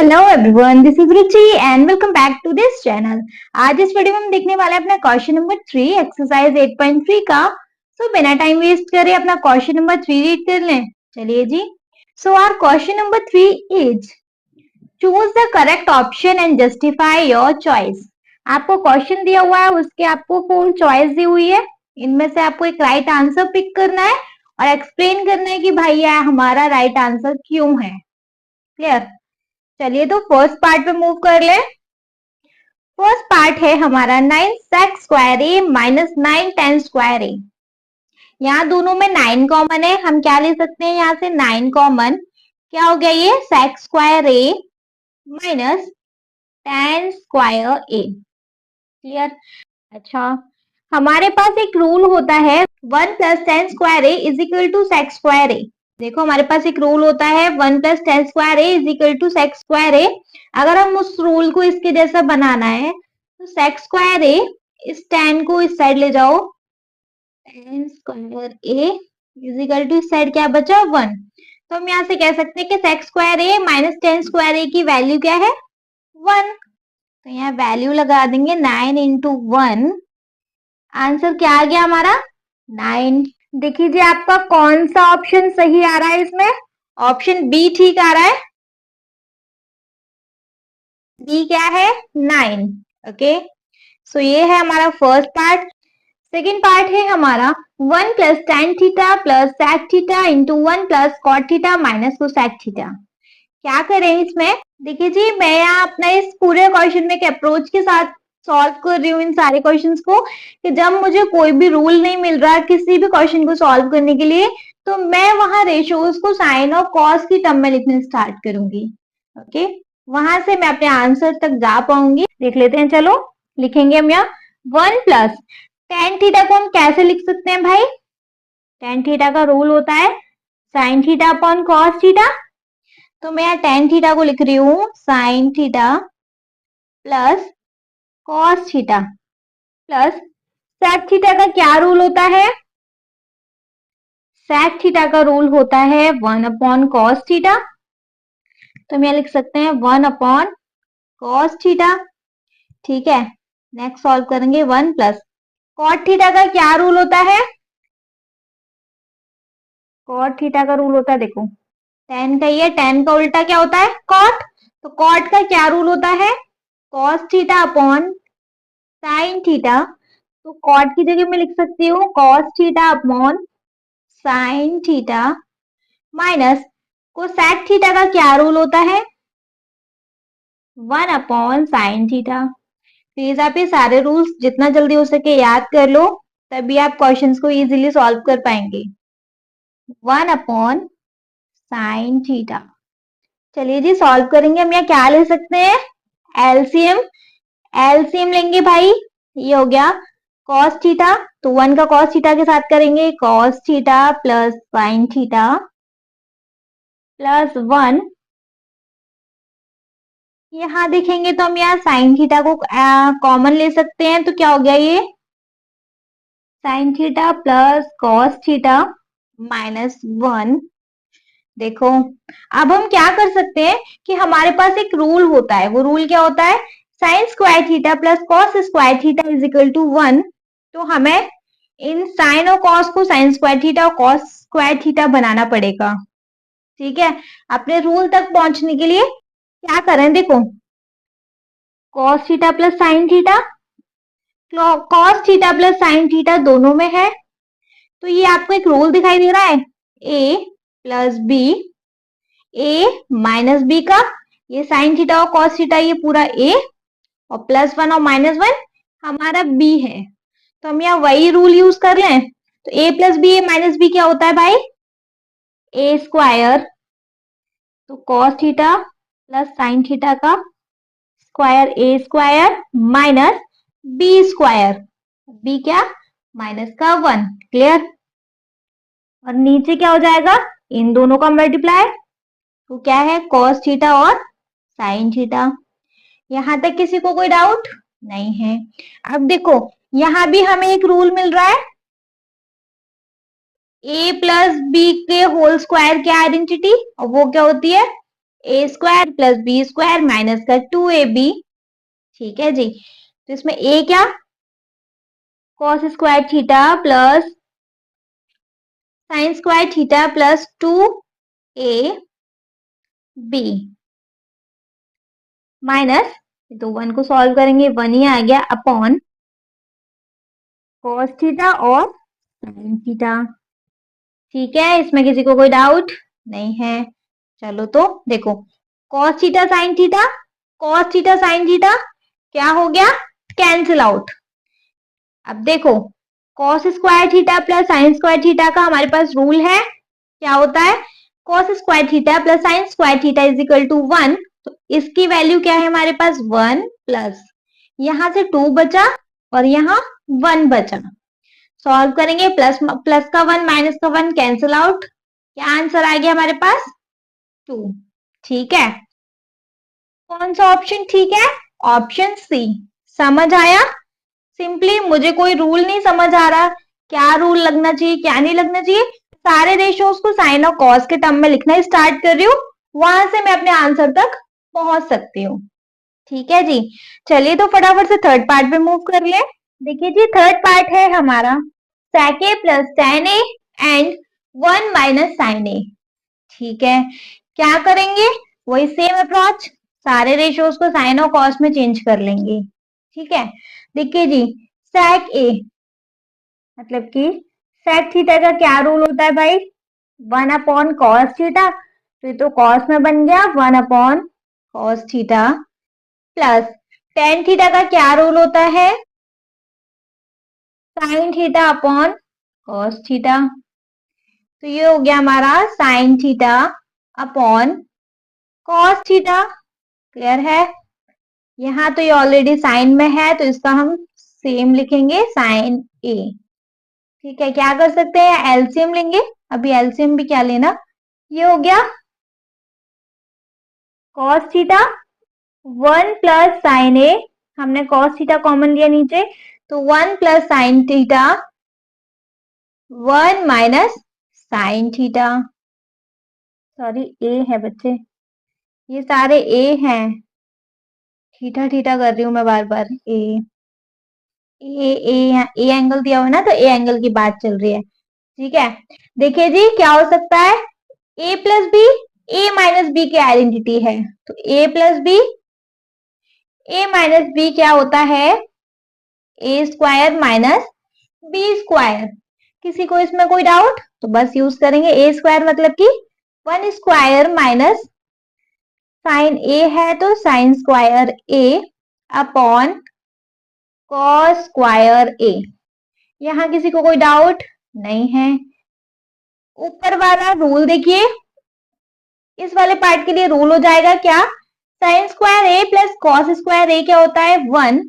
Hello everyone, this is Ruchi and welcome back to this channel. आज इस video में हम देखने वाले हैं अपना क्वेश्चन नंबर 3 एक्सरसाइज 8.3 का। सो बिना टाइम वेस्ट करे अपना क्वेश्चन नंबर 3 रीड कर लें। चलिए जी। So our question number 3 is choose the correct option and justify your choice. आपको क्वेश्चन दिया हुआ है, उसके आपको 4 चॉइस दी हुई है। इनमें से आपको एक राइट आंसर पिक करना है और एक्सप्लेन करना है कि भैया हमारा राइट आंसर क्यों है। क्लियर? चलिए तो फर्स्ट पार्ट पे मूव कर ले। फर्स्ट पार्ट है हमारा 9 सेक स्क्वायर ए माइनस 9 10 स्क्वायर ए। यहाँ दोनों में 9 कॉमन है, हम क्या ले सकते हैं यहाँ से 9 कॉमन। क्या हो गया ये sec square A minus 10 square A. Clear? अच्छा, हमारे पास एक रूल होता है 1 plus 10 square A is equal to sec square A. देखो हमारे पास एक रूल होता है 1 plus 10 square A is equal to sec square A. अगर हम उस रूल को इसके जैसा बनाना है तो सेक स्क्वायर ए, इस 10 को इस साइड ले जाओ, 10 square A is equal to इस साइड क्या बचा 1। तो हम यहाँ से कह सकते हैं कि सेक स्क्वायर ए माइनस 10 स्क्वायर ए की वैल्यू क्या है 1। तो यहाँ वैल्यू लगा देंगे 9 इंटू 1। आंसर क्या आ गया हमारा 9। देखिए जी आपका कौन सा ऑप्शन सही आ रहा है इसमें। ऑप्शन बी ठीक आ रहा है। बी क्या है 9। ओके, सो ये है हमारा फर्स्ट पार्ट। सेकेंड पार्ट है हमारा 1 plus tan theta plus sec theta into 1 plus cot theta minus cosec theta. क्या करें इसमें। देखिए जी मैं यहाँ अपना इस पूरे क्वेश्चन में एक अप्रोच के साथ सॉल्व कर रही हूँ इन सारे क्वेश्चंस को, कि जब मुझे कोई भी रूल नहीं मिल रहा किसी भी क्वेश्चन को सॉल्व करने के लिए, तो मैं वहां रेशियोज को साइन और कॉस की टर्म में लिखने स्टार्ट करूंगी। ओके, वहां से मैं अपने आंसर तक जा पाऊंगी। देख लेते हैं, चलो लिखेंगे हम यहाँ 1 प्लस टेन थीटा को हम कैसे लिख सकते हैं भाई। टेन थीटा का रूल होता है sin theta upon cos theta. तो मैं यहाँ टेन थीटा को लिख रही हूँ sin theta plus cos theta plus sec theta का क्या रूल होता है। सेक थीटा का रूल होता है 1 अपॉन कॉस थीटा। तो हम यहाँ लिख सकते हैं 1 अपॉन कॉस थीटा। ठीक है, नेक्स्ट सॉल्व करेंगे 1 प्लस कॉट थीटा का क्या रूल होता है। कॉट थीटा का रूल होता है, देखो टेन का ही है, टेन का उल्टा क्या होता है कॉट। तो कॉट का क्या रूल होता है cos theta upon sine theta. तो कॉट की जगह मैं लिख सकती हूँ cos theta upon sine theta minus cosec theta का क्या रूल होता है 1 अपॉन साइन थीटा। प्लीज आप ये सारे रूल्स जितना जल्दी हो सके याद कर लो, तभी आप क्वेश्चंस को इजीली सॉल्व कर पाएंगे। 1 अपॉन साइन थीटा। चलिए जी सॉल्व करेंगे। हम यहाँ क्या ले सकते हैं एलसीएम। एलसीएम लेंगे भाई, ये हो गया कॉस थीटा, तो 1 का कॉस थीटा के साथ करेंगे cos theta plus sine theta plus 1। यहाँ देखेंगे तो हम यहाँ साइन थीटा को कॉमन ले सकते हैं, तो क्या हो गया ये sign theta plus cos theta minus 1। देखो अब हम क्या कर सकते हैं कि हमारे पास एक रूल होता है, वो रूल क्या होता है sin square theta plus cos square theta is equal to 1। तो हमें इन साइन और कॉस को साइन स्क्वायर थीटा और कॉस स्क्वायर थीटा बनाना पड़ेगा। ठीक है, अपने रूल तक पहुंचने के लिए क्या करें, देखो cos theta plus sine theta, cos theta plus sine theta दोनों में है, तो ये आपको एक रूल दिखाई दे रहा है A plus B, A minus B का, ये साइन थीटा और कॉस थीटा ये पूरा ए और प्लस 1 और माइनस 1 हमारा बी है। तो हम यहाँ वही रूल यूज कर लें, तो A plus B A minus B क्या होता है भाई ए स्क्वायर। तो cos theta plus sine theta का square A square minus B square, B क्या माइनस का 1। क्लियर? और नीचे क्या हो जाएगा इन दोनों का मल्टीप्लाई, तो क्या है कॉस थीटा और साइन थीटा। यहां तक किसी को कोई डाउट नहीं है। अब देखो यहां भी हमें एक रूल मिल रहा है ए प्लस बी के होल स्क्वायर की आइडेंटिटी, और वो क्या होती है A square plus B square minus का 2ab। ठीक है जी, तो इसमें ए क्या, cos square theta plus sign square theta plus 2ab minus, तो 1 को सॉल्व करेंगे 1 ही आ गया, अपॉन कॉस थीटा और साइन थीटा। ठीक है, इसमें किसी को कोई डाउट नहीं है। चलो तो देखो, cos theta sin theta, cos theta sin theta क्या हो गया, कैंसिल आउट। अब देखो, cos square theta plus sign square theta का हमारे पास रूल है, क्या होता है, cos square theta plus sign square theta is equal to 1। तो इसकी वैल्यू क्या है हमारे पास, 1 प्लस यहां से 2 बचा और यहां 1 बचा। सॉल्व करेंगे, प्लस प्लस का 1 माइनस का 1 कैंसिल आउट, क्या आंसर आ गया हमारे पास, 2। ठीक है, कौन सा ऑप्शन ठीक है, ऑप्शन सी। समझ आया, सिंपली मुझे कोई रूल नहीं समझ आ रहा, क्या रूल लगना चाहिए क्या नहीं लगना चाहिए, सारे रेशियोज को साइन और कॉस के टर्म में लिखना स्टार्ट कर रही हूँ, वहां से मैं अपने आंसर तक पहुंच सकती हूँ। ठीक है जी, चलिए तो फटाफट से थर्ड पार्ट पे मूव कर ले। देखिए जी, थर्ड पार्ट है हमारा sec a plus tan a and 1 minus sin a। ठीक है, क्या करेंगे, वही सेम अप्रोच, सारे रेशियोज को साइन और कॉस में चेंज कर लेंगे। ठीक है, देखिए जी, sec a मतलब कि sec थीटा का क्या रूल होता है भाई, 1 अपॉन कॉस थीटा, तो ये तो कॉस में बन गया 1 upon cos theta, plus tan theta का क्या रूल होता है, sin theta upon cos theta. तो ये हो गया हमारा sign theta upon cos theta. Clear है, यहाँ तो ये ऑलरेडी साइन में है तो इसका हम सेम लिखेंगे साइन ए। ठीक है, क्या कर सकते हैं, एलसीएम लेंगे, अभी एलसीएम भी क्या लेना, ये हो गया cos theta 1 plus sine A, हमने कॉस थीटा कॉमन लिया नीचे, तो 1 plus sine theta 1 minus sine theta, sorry A है बच्चे, ये सारे ए हैं, थीटा थीटा कर रही हूं मैं बार बार, ए ए ए ए एंगल दिया हुआ है ना, तो ए एंगल की बात चल रही है। ठीक है, देखिए जी क्या हो सकता है, A plus B, A minus B की आइडेंटिटी है, तो A plus B, A minus B क्या होता है, A square minus B square. किसी को इसमें कोई डाउट, तो बस यूज करेंगे ए स्क्वायर मतलब कि 1 स्क्वायर माइनस साइन ए है तो साइन स्क्वायर ए अपॉन कॉस स्क्वायर ए। यहाँ किसी को कोई डाउट नहीं है। ऊपर वाला रूल देखिए, इस वाले पार्ट के लिए रूल हो जाएगा क्या, sin square A plus cos square A क्या होता है 1।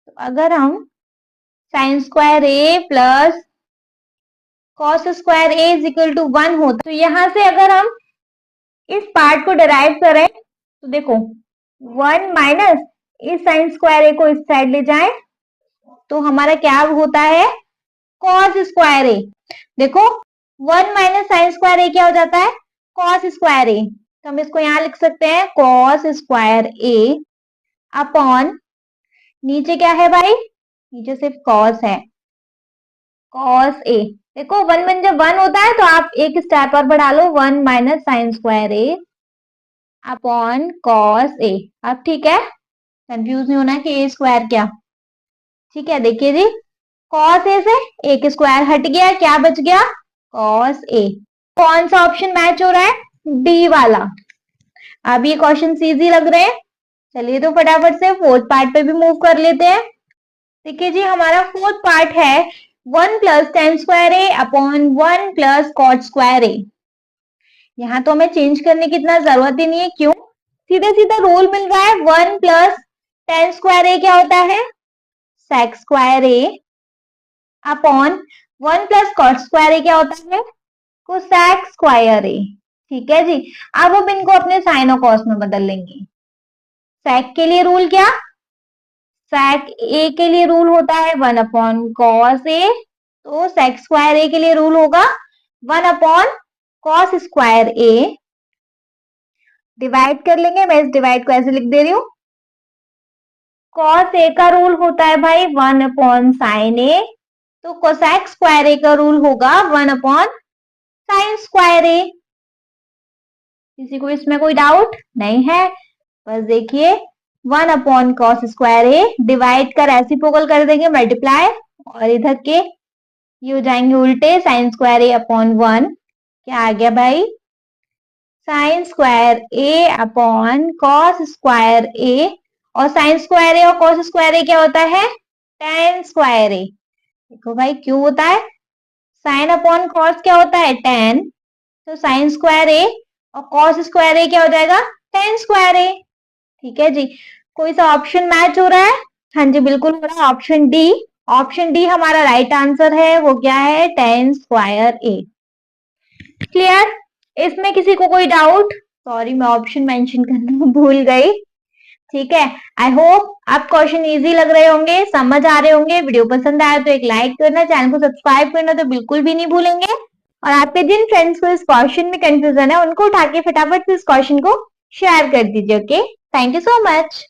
तो अगर हम sin square A plus cos square A is equal to 1 होता, तो यहां से अगर हम इस पार्ट को डिराइव करें तो देखो 1 माइनस इस साइन स्क्वायर ए को इस साइड ले जाएं तो हमारा क्या होता है, कॉस स्क्वायर ए। देखो 1 माइनस साइन स्क्वायर ए क्या हो जाता है, कॉस स्क्वायर ए, तो हम इसको यहां लिख सकते हैं कॉस स्क्वायर ए अपॉन, नीचे क्या है भाई, नीचे सिर्फ कॉस है, कॉस ए। देखो 1 में जब 1 होता है तो आप एक स्टेप और बढ़ा लो, 1 minus sign square A upon cos A. अब ठीक है, कंफ्यूज नहीं होना है कि ए स्क्वायर क्या। ठीक है, देखिए जी, कॉस ए से एक स्क्वायर हट गया, क्या बच गया, कॉस ए। कौन सा ऑप्शन मैच हो रहा है, डी वाला। अब ये क्वेश्चन इजी लग रहे हैं, चलिए तो फटाफट से फोर्थ पार्ट पे भी मूव कर लेते हैं। देखिए जी, हमारा फोर्थ पार्ट है 1 प्लस टेन स्क्वायर ए अपॉन 1 प्लस कॉट स्क्वायर ए। यहाँ तो हमें चेंज करने की इतना जरूरत ही नहीं है, क्यों, सीधे सीधा रूल मिल रहा है, 1 प्लस टेन स्क्वायर ए क्या होता है, सेक square A upon 1 plus cot square A क्या होता है, कोसेक स्क्वायर ए। ठीक है जी, अब हम इनको अपने साइन और कॉस में बदल लेंगे। सेक के लिए रूल क्या, सेक ए के लिए रूल होता है 1 अपॉन कॉस ए, तो सेक स्क्वायर ए के लिए रूल होगा 1 अपॉन कॉस स्क्वायर ए डिवाइड कर लेंगे। मैं इस डिवाइड को ऐसे लिख दे रही हूँ, cos a का रूल होता है भाई 1 अपॉन साइन ए, तो कोसेक स्क्वायर ए का रूल होगा 1 अपॉन साइन स्क्वायर ए। किसी को इसमें कोई डाउट नहीं है? बस देखिए 1 अपॉन कॉस स्क्वायर ए डिवाइड कर रेसिप्रोकल कर देंगे मल्टीप्लाई, और इधर के ये हो जाएंगे उल्टे, साइन स्क्वायर ए अपॉन 1, क्या आ गया भाई, साइन स्क्वायर ए अपॉन कॉस स्क्वायर ए, और साइन स्क्वायर ए और कॉस स्क्वायर ए क्या होता है, टेन स्क्वायर ए। देखो भाई क्यों होता है, साइन अपॉन कॉस क्या होता है, टेन, तो साइन स्क्वायर ए और कॉस स्क्वायर ए क्या हो जाएगा, टेन स्क्वायर ए। ठीक है जी, कोई सा ऑप्शन मैच हो रहा है? हाँ जी बिल्कुल हो रहा है, ऑप्शन डी। ऑप्शन डी हमारा राइट आंसर है, वो क्या है, टेन स्क्वायर ए। क्लियर? इसमें किसी को कोई डाउट? सॉरी मैं ऑप्शन मेंशन करना भूल गई। ठीक है, आई होप आप क्वेश्चन इजी लग रहे होंगे, समझ आ रहे होंगे। वीडियो पसंद आया तो एक लाइक करना, चैनल को सब्सक्राइब करना तो बिल्कुल भी नहीं भूलेंगे, और आपके जिन फ्रेंड्स को इस क्वेश्चन में कंफ्यूजन है उनको उठा के फटाफट से इस क्वेश्चन को शेयर कर दीजिए। Okay, thank you so much.